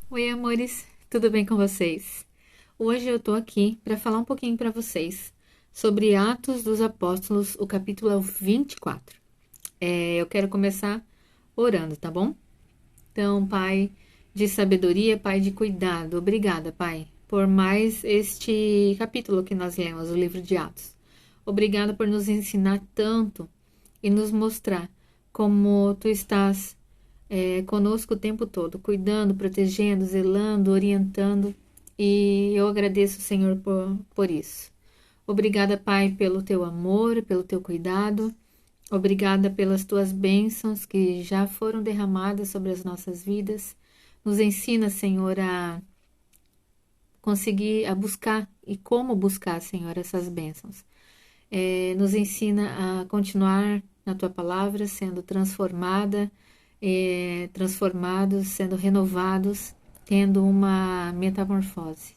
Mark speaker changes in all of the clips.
Speaker 1: Oi, amores, tudo bem com vocês? Hoje eu tô aqui para falar um pouquinho para vocês sobre Atos dos Apóstolos, o capítulo 24. Eu quero começar orando, tá bom? Então, Pai de sabedoria, Pai de cuidado, obrigada, Pai, por mais este capítulo que nós lemos, o livro de Atos. Obrigada por nos ensinar tanto e nos mostrar como Tu estás conosco o tempo todo, cuidando, protegendo, zelando, orientando. E eu agradeço, Senhor, por isso. Obrigada, Pai, pelo Teu amor, pelo Teu cuidado. Obrigada pelas Tuas bênçãos que já foram derramadas sobre as nossas vidas. Nos ensina, Senhor, a conseguir, a buscar e como buscar, Senhor, essas bênçãos. Nos ensina a continuar na Tua palavra, sendo transformados, sendo renovados, tendo uma metamorfose.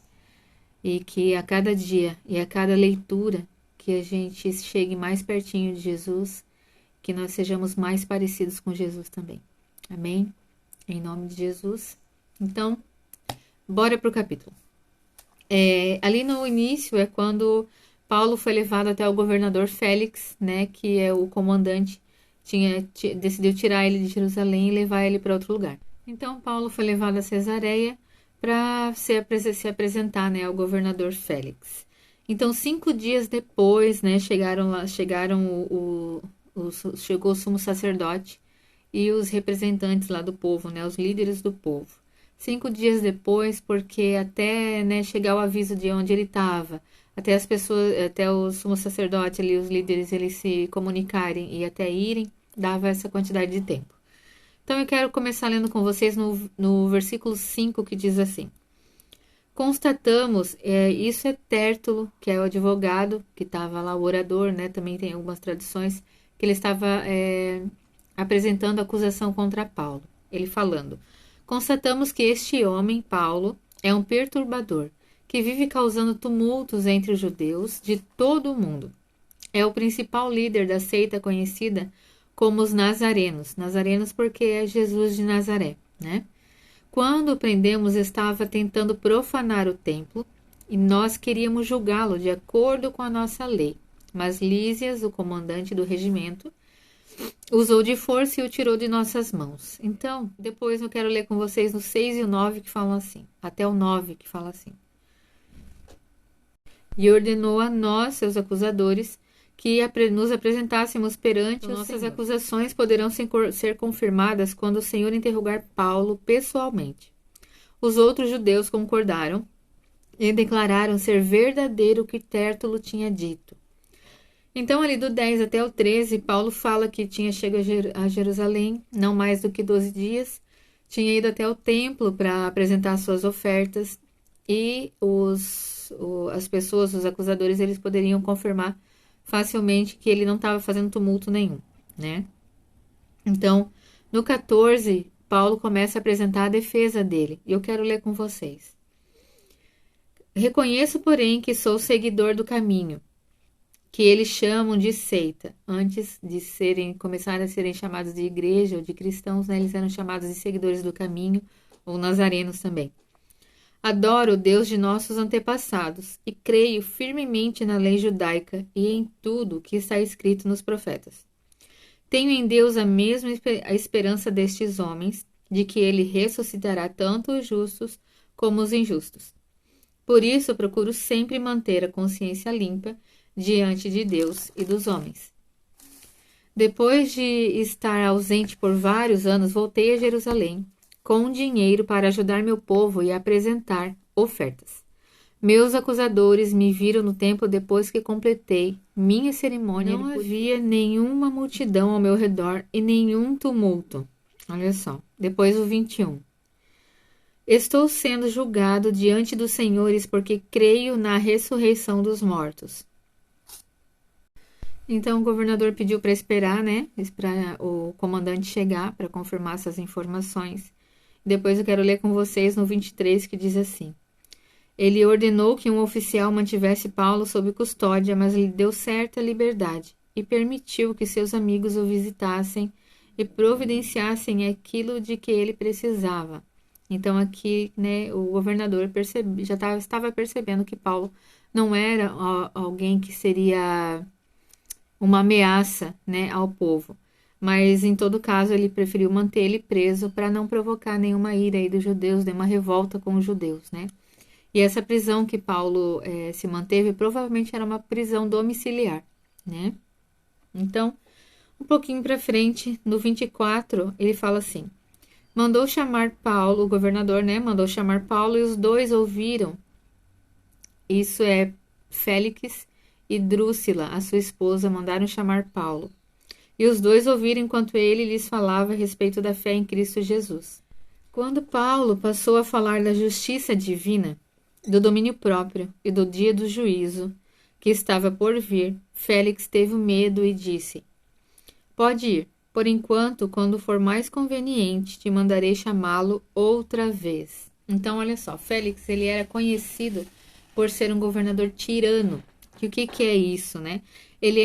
Speaker 1: E que a cada dia e a cada leitura que a gente chegue mais pertinho de Jesus, que nós sejamos mais parecidos com Jesus também. Amém? Em nome de Jesus. Então, bora pro capítulo. Ali no início é quando Paulo foi levado até o governador Félix, né, que é o comandante, decidiu tirar ele de Jerusalém e levar ele para outro lugar. Então Paulo foi levado a Cesareia para se apresentar, né, ao governador Félix. Então 5 dias depois, né, chegou o sumo sacerdote e os representantes lá do povo, né, os líderes do povo. 5 dias depois, porque até, né, chegar o aviso de onde ele estava, até as pessoas, até o sumo sacerdote ali, os líderes, eles se comunicarem e até irem, dava essa quantidade de tempo. Então eu quero começar lendo com vocês no versículo 5, que diz assim: Constatamos, isso é Tértulo, que é o advogado, que estava lá, o orador, né, também tem algumas tradições, que ele estava apresentando acusação contra Paulo. Ele falando: Constatamos que este homem, Paulo, é um perturbador, que vive causando tumultos entre os judeus de todo o mundo. É o principal líder da seita conhecida como os Nazarenos. Nazarenos porque é Jesus de Nazaré, né? Quando o prendemos, estava tentando profanar o templo e nós queríamos julgá-lo de acordo com a nossa lei. Mas Lísias, o comandante do regimento, usou de força e o tirou de nossas mãos. Então, depois eu quero ler com vocês no 6 e o 9 que falam assim. Até o 9 que fala assim. E ordenou a nós, seus acusadores, que nos apresentássemos perante o Nossas Senhor. Acusações poderão ser confirmadas quando o Senhor interrogar Paulo pessoalmente. Os outros judeus concordaram e declararam ser verdadeiro o que Tértulo tinha dito. Então, ali do 10 até o 13, Paulo fala que tinha chegado a Jerusalém não mais do que 12 dias, tinha ido até o templo para apresentar suas ofertas e as pessoas, os acusadores, eles poderiam confirmar facilmente que ele não estava fazendo tumulto nenhum, né? Então, no 14, Paulo começa a apresentar a defesa dele, e eu quero ler com vocês. Reconheço, porém, que sou seguidor do caminho, que eles chamam de seita. Antes de começarem a serem chamados de igreja ou de cristãos, né, eles eram chamados de seguidores do caminho, ou nazarenos também. Adoro o Deus de nossos antepassados e creio firmemente na lei judaica e em tudo que está escrito nos profetas. Tenho em Deus a mesma esperança destes homens, de que ele ressuscitará tanto os justos como os injustos. Por isso, procuro sempre manter a consciência limpa diante de Deus e dos homens. Depois de estar ausente por vários anos, voltei a Jerusalém com dinheiro para ajudar meu povo e apresentar ofertas. Meus acusadores me viram no templo depois que completei minha cerimônia. Não havia nenhuma multidão ao meu redor e nenhum tumulto. Olha só, depois o 21. Estou sendo julgado diante dos senhores porque creio na ressurreição dos mortos. Então o governador pediu para esperar, né? Esperar o comandante chegar para confirmar essas informações. Depois eu quero ler com vocês no 23, que diz assim: Ele ordenou que um oficial mantivesse Paulo sob custódia, mas lhe deu certa liberdade e permitiu que seus amigos o visitassem e providenciassem aquilo de que ele precisava. Então aqui, né, o governador estava percebendo que Paulo não era alguém que seria uma ameaça, né, ao povo. Mas em todo caso ele preferiu manter ele preso para não provocar nenhuma ira aí dos judeus, nenhuma revolta com os judeus, né? E essa prisão que Paulo se manteve provavelmente era uma prisão domiciliar, né? Então, um pouquinho para frente, no 24, ele fala assim: mandou chamar Paulo, o governador, né? Mandou chamar Paulo e os dois ouviram. Isso é Félix e Drúcila, a sua esposa, mandaram chamar Paulo. E os dois ouviram enquanto ele lhes falava a respeito da fé em Cristo Jesus. Quando Paulo passou a falar da justiça divina, do domínio próprio e do dia do juízo que estava por vir, Félix teve medo e disse: pode ir. Por enquanto, quando for mais conveniente, te mandarei chamá-lo outra vez. Então, olha só, Félix, ele era conhecido por ser um governador tirano. E o que é isso, né? Ele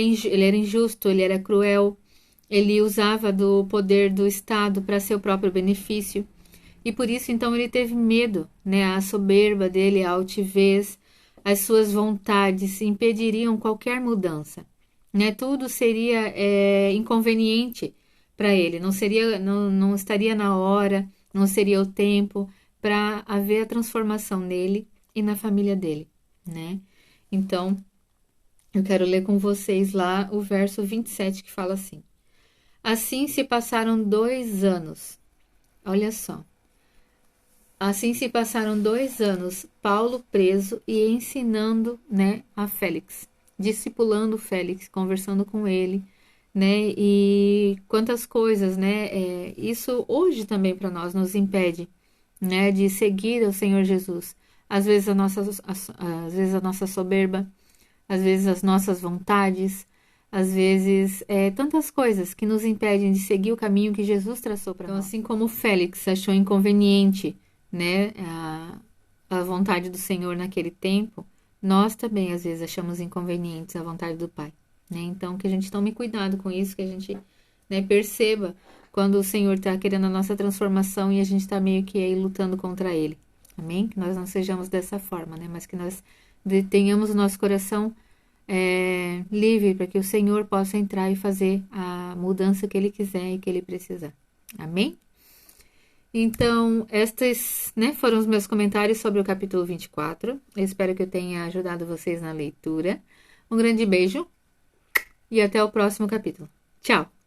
Speaker 1: era injusto, ele era cruel, ele usava do poder do Estado para seu próprio benefício. E por isso, então, ele teve medo, né? A soberba dele, a altivez, as suas vontades impediriam qualquer mudança, né? Tudo seria inconveniente para ele, não estaria na hora, não seria o tempo para haver a transformação nele e na família dele, né? Então, eu quero ler com vocês lá o verso 27 que fala assim: assim se passaram 2 anos. Olha só. Assim se passaram 2 anos, Paulo preso e ensinando, né, a Félix, discipulando Félix, conversando com ele, né, e quantas coisas, né, isso hoje também para nós nos impede, né, de seguir o Senhor Jesus. Às vezes às vezes a nossa soberba, às vezes as nossas vontades, às vezes tantas coisas que nos impedem de seguir o caminho que Jesus traçou para nós. Então, assim como Félix achou inconveniente, né, a vontade do Senhor naquele tempo, nós também às vezes achamos inconvenientes a vontade do Pai, né? Então que a gente tome cuidado com isso, que a gente, né, perceba quando o Senhor está querendo a nossa transformação e a gente está meio que aí lutando contra Ele, amém? Que nós não sejamos dessa forma, né? Mas que nós tenhamos o nosso coração livre para que o Senhor possa entrar e fazer a mudança que Ele quiser e que Ele precisar, amém? Então, estes, né, foram os meus comentários sobre o capítulo 24. Eu espero que eu tenha ajudado vocês na leitura. Um grande beijo e até o próximo capítulo. Tchau!